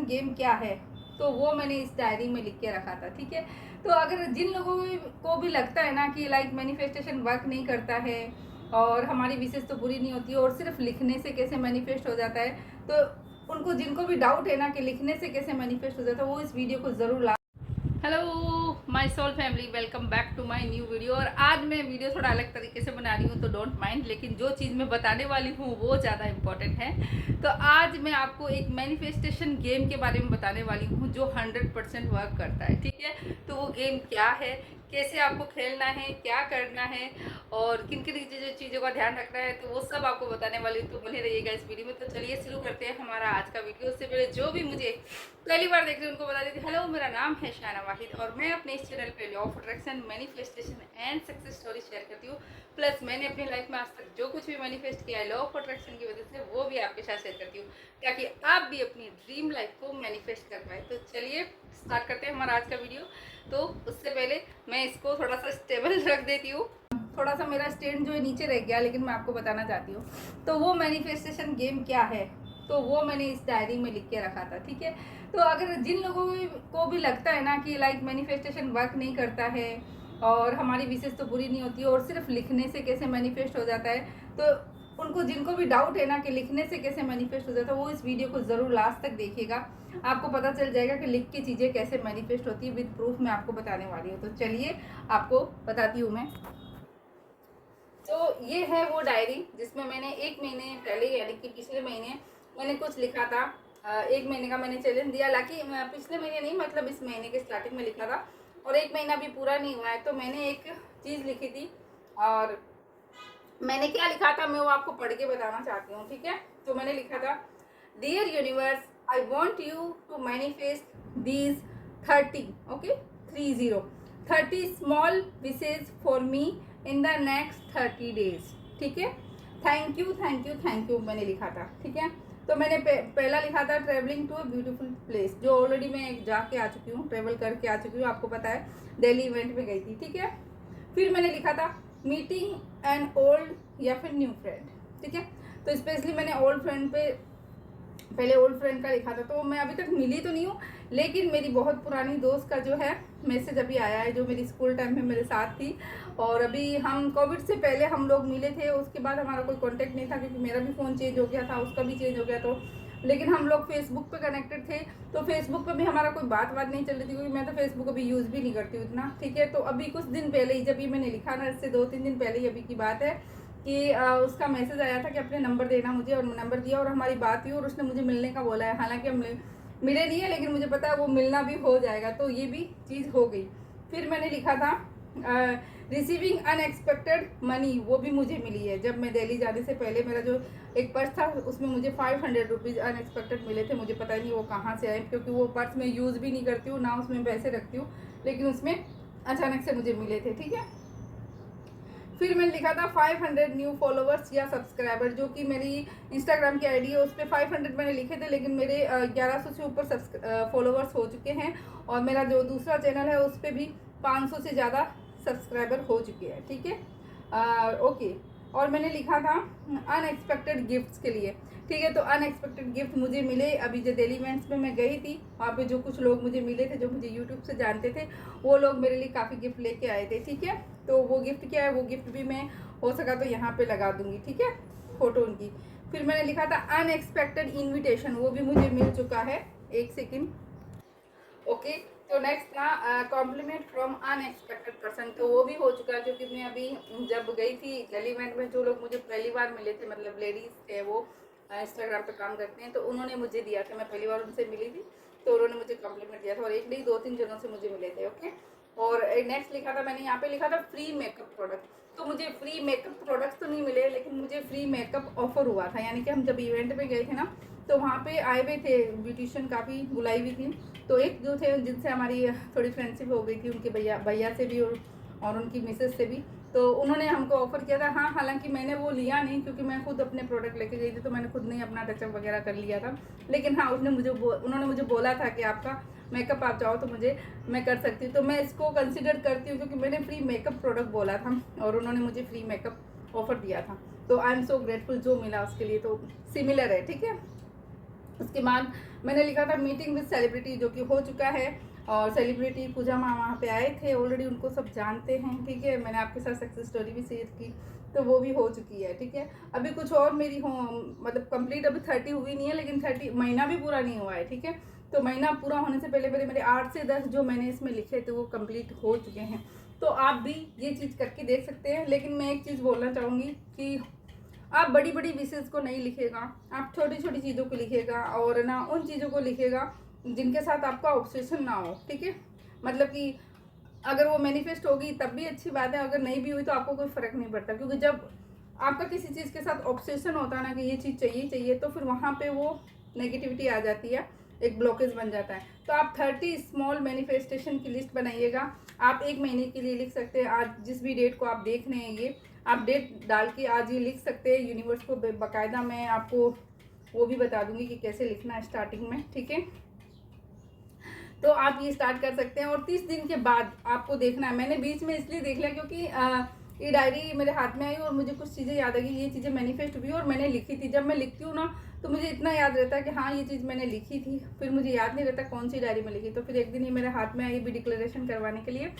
Game क्या है, तो वो मैंने इस डायरी में लिख के रखा था। ठीक है, तो अगर जिन लोगों को भी लगता है ना कि लाइक मैनिफेस्टेशन वर्क नहीं करता है और हमारी विशेष तो पूरी नहीं होती है और सिर्फ लिखने से कैसे मैनिफेस्ट हो जाता है, तो उनको जिनको भी डाउट है ना कि लिखने से कैसे मैनिफेस्ट हो जाता है, वो इस वीडियो को ज़रूर hello my soul family, welcome back to my new video. और आज मैं वीडियो थोड़ा अलग तरीके से बना रही हूँ, तो डोंट माइंड, लेकिन जो चीज़ मैं बताने वाली हूँ वो ज़्यादा इम्पोर्टेंट है। तो आज मैं आपको एक मैनिफेस्टेशन गेम के बारे में बताने वाली हूँ जो 100% वर्क करता है। ठीक है, तो वो गेम क्या है, कैसे आपको खेलना है, क्या करना है और किन किन चीज़ों का ध्यान रखना है, तो वो सब आपको बताने वाली हूँ। तो बने रहिएगा इस वीडियो में। तो चलिए शुरू करते हैं हमारा आज का वीडियो। उससे पहले जो भी मुझे पहली बार देख रहे हैं उनको बता देती हूँ, हेलो, मेरा नाम है शाना वाहिद और मैं अपने इस चैनल पे law of attraction, manifestation and success story share करती हूँ। प्लस मैंने अपनी लाइफ में आज तक जो कुछ भी मैनिफेस्ट किया है लॉ ऑफ अट्रैक्शन की वजह से, वो भी आपके साथ शेयर करती हूँ ताकि आप भी अपनी ड्रीम लाइफ को मैनिफेस्ट कर पाए। तो चलिए स्टार्ट करते हैं हमारा आज का वीडियो। तो उससे पहले मैं इसको थोड़ा सा स्टेबल रख देती हूँ। थोड़ा सा मेरा स्टैंड जो है नीचे रह गया, लेकिन मैं आपको बताना चाहती हूँ। तो वो मैनिफेस्टेशन गेम क्या है, तो वो मैंने इस डायरी में लिख के रखा था। ठीक है, तो अगर जिन लोगों को भी लगता है ना कि लाइक मैनिफेस्टेशन वर्क नहीं करता है और हमारी विशेष तो पूरी नहीं होती है और सिर्फ लिखने से कैसे मैनिफेस्ट हो जाता है, तो उनको जिनको भी डाउट है ना कि लिखने से कैसे मैनिफेस्ट हो जाता है, वो इस वीडियो को ज़रूर लास्ट तक देखिएगा। आपको पता चल जाएगा कि लिख के चीज़ें कैसे मैनिफेस्ट होती है, विद प्रूफ मैं आपको बताने वाली हूँ। तो चलिए आपको बताती हूँ मैं। तो ये है वो डायरी जिसमें मैंने 1 महीने पहले, यानी कि पिछले महीने मैंने कुछ लिखा था। 1 महीने का मैंने चैलेंज दिया, हालांकि पिछले महीने नहीं, मतलब इस महीने के स्टार्टिंग में लिखा था और 1 महीना भी पूरा नहीं हुआ है। तो मैंने एक चीज़ लिखी थी और मैंने क्या लिखा था मैं वो आपको पढ़ के बताना चाहती हूँ। ठीक है, तो मैंने लिखा था, dear universe, I want you to manifest these 30, okay, 30 small wishes for me in the next 30 days. ठीक है, thank you thank you thank you मैंने लिखा था। ठीक है, तो मैंने पहला लिखा था travelling to a beautiful place, जो ऑलरेडी मैं जाके आ चुकी हूँ, ट्रेवल करके आ चुकी हूँ, आपको पता है दिल्ली इवेंट में गई थी। ठीक है, फिर मैंने लिखा था मीटिंग एन ओल्ड या फिर न्यू फ्रेंड। ठीक है, तो स्पेशली मैंने ओल्ड फ्रेंड पे पहले ओल्ड फ्रेंड का लिखा था। तो मैं अभी तक मिली तो नहीं हूँ, लेकिन मेरी बहुत पुरानी दोस्त का जो है मैसेज अभी आया है, जो मेरी स्कूल टाइम में मेरे साथ थी। और अभी हम कोविड से पहले हम लोग मिले थे, उसके बाद हमारा कोई कांटेक्ट नहीं था क्योंकि मेरा भी फ़ोन चेंज हो गया था, उसका भी चेंज हो गया। तो लेकिन हम लोग फेसबुक पे कनेक्टेड थे, तो फेसबुक पे भी हमारा कोई बात नहीं चल रही थी क्योंकि मैं तो फेसबुक अभी यूज़ भी नहीं करती हूँ इतना। ठीक है, तो अभी कुछ दिन पहले ही जब ये मैंने लिखा ना, इससे 2-3 दिन पहले ही अभी की बात है कि उसका मैसेज आया था कि अपने नंबर देना मुझे, और नंबर दिया और हमारी बात हुई और उसने मुझे मिलने का बोला है। हालांकि हम मिले नहीं है, लेकिन मुझे पता है वो मिलना भी हो जाएगा, तो ये भी चीज़ हो गई। फिर मैंने लिखा था रिसीविंग अनएक्सपेक्टेड मनी, वो भी मुझे मिली है। जब मैं दिल्ली जाने से पहले मेरा जो एक पर्स था उसमें मुझे 500 रुपीज़ अनएक्सपेक्टेड मिले थे। मुझे पता ही नहीं वो कहाँ से आए, क्योंकि वो पर्स मैं यूज़ भी नहीं करती हूँ, ना उसमें पैसे रखती हूँ, लेकिन उसमें अचानक से मुझे मिले थे। ठीक है, फिर मैंने लिखा था 500 न्यू फॉलोवर्स या सब्सक्राइबर, जो कि मेरी इंस्टाग्राम की आईडी है, उस पर 500 मैंने लिखे थे, लेकिन मेरे 1100 से ऊपर फॉलोवर्स हो चुके हैं। और मेरा जो दूसरा चैनल है उस पर भी 500 से ज़्यादा सब्सक्राइबर हो चुके हैं। ठीक है, ओके। और मैंने लिखा था अनएक्सपेक्टेड गिफ्ट्स के लिए। ठीक है, तो अनएक्सपेक्टेड गिफ्ट मुझे मिले। अभी जो दिल्ली इवेंट्स में मैं गई थी, वहाँ पे जो कुछ लोग मुझे मिले थे, जो मुझे यूट्यूब से जानते थे, वो लोग मेरे लिए काफ़ी गिफ्ट लेके आए थे। ठीक है, तो वो गिफ्ट क्या है, वो गिफ्ट भी मैं हो सका तो यहाँ पे लगा दूंगी। ठीक है, फोटो उनकी। फिर मैंने लिखा था अनएक्सपेक्टेड इन्विटेशन, वो भी मुझे मिल चुका है। एक सेकेंड, ओके। तो नेक्स्ट था कॉम्प्लीमेंट फ्रॉम अनएक्सपेक्टेड पर्सन, तो वो भी हो चुका है, क्योंकि मैं अभी जब गई थी दिल्ली इवेंट में, जो लोग मुझे पहली बार मिले थे, मतलब लेडीज़ थे, वो इंस्टाग्राम पे काम करते हैं, तो उन्होंने मुझे दिया था। मैं पहली बार उनसे मिली थी, तो उन्होंने मुझे कॉम्प्लीमेंट दिया था, और एक नहीं 2-3 जनों से मुझे मिले थे। ओके, और नेक्स्ट लिखा था मैंने, यहाँ पे लिखा था फ्री मेकअप प्रोडक्ट। तो मुझे फ्री मेकअप प्रोडक्ट्स तो नहीं मिले, लेकिन मुझे फ्री मेकअप ऑफर हुआ था। यानी कि हम जब इवेंट पे गए थे ना, तो वहाँ पे आए हुए थे ब्यूटिशियन, काफ़ी बुलाई हुई थी। तो एक जो थे जिनसे हमारी थोड़ी फ्रेंडशिप हो गई थी, उनके भैया से भी और उनकी मिसेज से भी, तो उन्होंने हमको ऑफ़र किया था। हाँ, हालांकि मैंने वो लिया नहीं, क्योंकि मैं खुद अपने प्रोडक्ट लेके गई थी, तो मैंने खुद नहीं अपना टचअप वगैरह कर लिया था। लेकिन हाँ, उन्होंने मुझे बोला था कि आपका मेकअप आप चाहो तो मैं कर सकती हूँ। तो मैं इसको कंसिडर करती हूँ, क्योंकि मैंने फ्री मेकअप प्रोडक्ट बोला था और उन्होंने मुझे फ्री मेकअप ऑफर दिया था। तो आई एम सो ग्रेटफुल, जो मिला उसके लिए। तो सिमिलर है। ठीक है, उसके बाद मैंने लिखा था मीटिंग विद सेलिब्रिटी, जो कि हो चुका है। और सेलिब्रिटी पूजा माँ वहाँ पे आए थे, ऑलरेडी उनको सब जानते हैं, ठीक है। मैंने आपके साथ सक्सेस स्टोरी भी शेयर की, तो वो भी हो चुकी है, ठीक है। अभी कुछ और मेरी हो मतलब कंप्लीट अभी 30 हुई नहीं है, लेकिन 30 महीना भी पूरा नहीं हुआ है, ठीक है। तो महीना पूरा होने से पहले पहले मेरे 8 से 10 जो मैंने इसमें लिखे थे वो कंप्लीट हो चुके हैं। तो आप भी ये चीज़ करके देख सकते हैं। लेकिन मैं एक चीज़ बोलना चाहूँगी कि आप बड़ी बड़ी विशेष को नहीं लिखेगा, आप छोटी छोटी चीज़ों को लिखेगा, और ना उन चीज़ों को लिखेगा जिनके साथ आपका ऑब्सेशन ना हो, ठीक है। मतलब कि अगर वो मैनिफेस्ट होगी तब भी अच्छी बात है, अगर नहीं भी हुई तो आपको कोई फ़र्क नहीं पड़ता, क्योंकि जब आपका किसी चीज़ के साथ ऑब्सेशन होता है ना कि ये चीज़ चाहिए चाहिए, तो फिर वहाँ पे वो नेगेटिविटी आ जाती है, एक ब्लॉकेज बन जाता है। तो आप 30 स्मॉल मैनिफेस्टेशन की लिस्ट बनाइएगा। आप 1 महीने के लिए लिख सकते हैं। आज जिस भी डेट को आप देख रहे हैं, ये आप डेट डाल के आज ये लिख सकते हैं यूनिवर्स को। बाकायदा मैं आपको वो भी बता दूंगी कि कैसे लिखना है स्टार्टिंग में, ठीक है। तो आप ये स्टार्ट कर सकते हैं। और 30 दिन के बाद आपको देखना है। मैंने बीच में इसलिए देख लिया क्योंकि ये डायरी मेरे हाथ में आई और मुझे कुछ चीज़ें याद आ गई, ये चीज़ें मैनिफेस्ट हुई और मैंने लिखी थी। जब मैं लिखती हूँ ना तो मुझे इतना याद रहता है कि हाँ ये चीज़ मैंने लिखी थी, फिर मुझे याद नहीं रहता कौन सी डायरी में लिखी। तो फिर एक दिन ये मेरे हाथ में आई भी डिक्लेरेशन करवाने के लिए,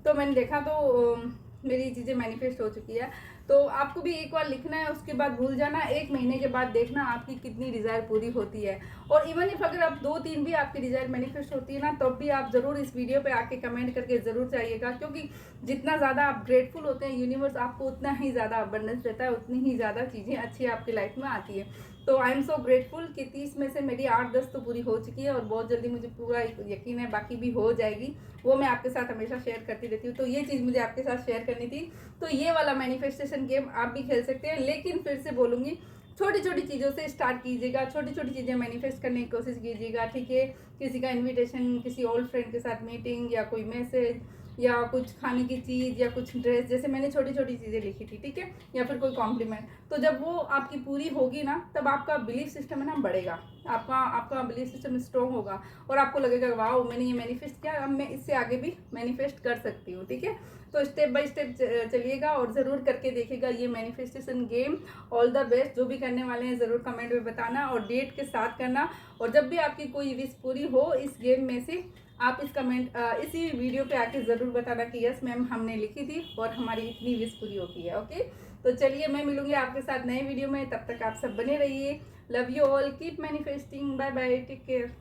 तो मैंने देखा तो मेरी चीज़ें मैनिफेस्ट हो चुकी है। तो आपको भी एक बार लिखना है, उसके बाद भूल जाना। 1 महीने के बाद देखना आपकी कितनी डिज़ायर पूरी होती है। और इवन इफ अगर आप 2-3 भी आपकी डिज़ायर मैनिफेस्ट होती है ना, तब भी आप ज़रूर इस वीडियो पे आके कमेंट करके ज़रूर जाइएगा, क्योंकि जितना ज़्यादा आप ग्रेटफुल होते हैं यूनिवर्स आपको उतना ही ज़्यादा अबंडेंस देता है, उतनी ही ज़्यादा चीज़ें अच्छी आपकी लाइफ में आती है। तो आई एम सो ग्रेटफुल कि 30 में से मेरी 8-10 तो पूरी हो चुकी है, और बहुत जल्दी मुझे पूरा यकीन है बाकी भी हो जाएगी। वो मैं आपके साथ हमेशा शेयर करती रहती हूँ। तो ये चीज़ मुझे आपके साथ शेयर करनी थी। तो ये वाला मैनिफेस्टेशन गेम आप भी खेल सकते हैं, लेकिन फिर से बोलूँगी छोटी छोटी चीज़ों से स्टार्ट कीजिएगा, छोटी छोटी चीज़ें मैनिफेस्ट करने की कोशिश कीजिएगा, ठीक है। किसी का इनविटेशन, किसी ओल्ड फ्रेंड के साथ मीटिंग, या कोई मैसेज, या कुछ खाने की चीज़, या कुछ ड्रेस, जैसे मैंने छोटी छोटी चीज़ें लिखी थी, ठीक है। या फिर कोई कॉम्प्लीमेंट। तो जब वो आपकी पूरी होगी ना, तब आपका बिलीफ सिस्टम है ना बढ़ेगा, आपका आपका बिलीफ सिस्टम स्ट्रॉन्ग होगा, और आपको लगेगा वाह मैंने ये मैनिफेस्ट किया, अब मैं इससे आगे भी मैनिफेस्ट कर सकती हूँ, ठीक है। तो स्टेप बाय स्टेप चलिएगा और ज़रूर करके देखिएगा ये manifestation game. All the best. जो भी करने वाले हैं ज़रूर कमेंट में बताना, और डेट के साथ करना। और जब भी आपकी कोई विश पूरी हो इस गेम में से, आप इस कमेंट इसी वीडियो पे आके ज़रूर बताना कि यस मैम हमने लिखी थी और हमारी इतनी विश पूरी होती है। ओके, तो चलिए मैं मिलूंगी आपके साथ नए वीडियो में, तब तक आप सब बने रहिए। Love you all, keep manifesting, bye bye, take care.